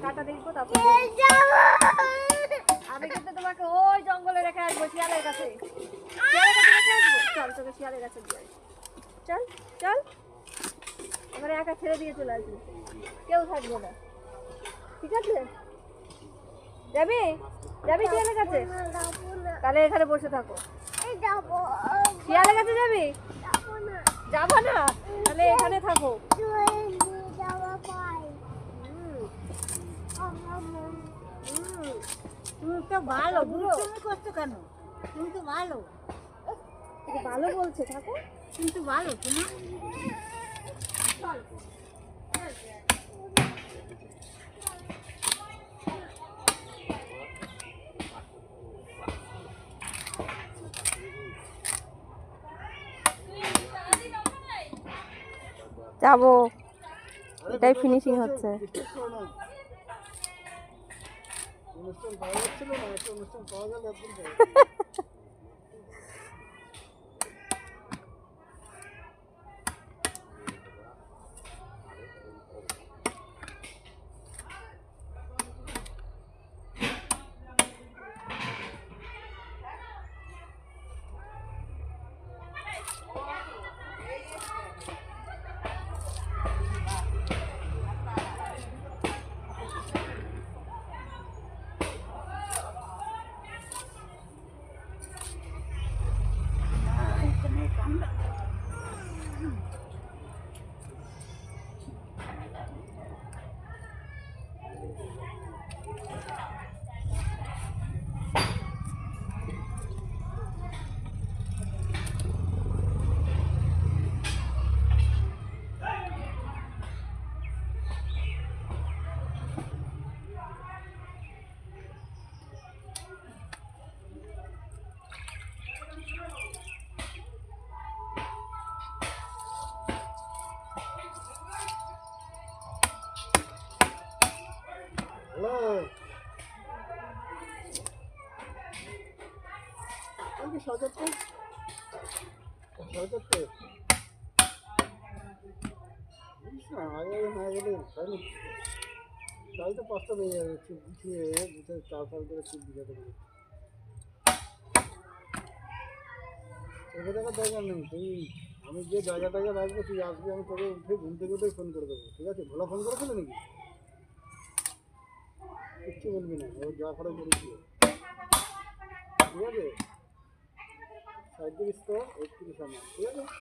কাটা দেখবো তারপর আমি কিন্তু তোমাকে ওই জঙ্গলে রেখে আসবো শিয়ালের কাছে চল তোকে শিয়ালের কাছে দিয়ে চল চল এবারে একা ছেড়ে দিয়ে চলে আসবি কেউ থাকবে না ঠিক আছে যাবি যাবি শিয়ালের কাছে তাহলে এখানে বসে থাকো শিয়ালের কাছে যাবি যাবো না তাহলে এখানে থাকো তুমি তো ভালো তুমি করছো কেন তুমি তো ভালো ভালো বলছে থাকো কিন্তু ভালো তোমার যাবো এটাই ফিনিশিং হচ্ছে অনুষ্ঠান পাওয়া যাচ্ছিল না একটা অনুষ্ঠান পাওয়া গেল একদম হ্যালো আমি সজাতে না আগে না গেলে তাই তো 5টা বেজে যাবে চুপ গুছিয়ে চার পাল করে চুপ দিতে পারবে এটা দেখার দরকার নেই তুই আমি যে জায়গাটাকে রাখবো তুই আসবি আমি তোকে উঠে ঘুম থেকে উঠে ফোন করে দেবো ঠিক আছে ভোলা ফোন করেছিল নাকি কিচ্ছু বলবি না ও যা করে করেছিল ঠিক আছে 37 তো 31 আমার ঠিক আছে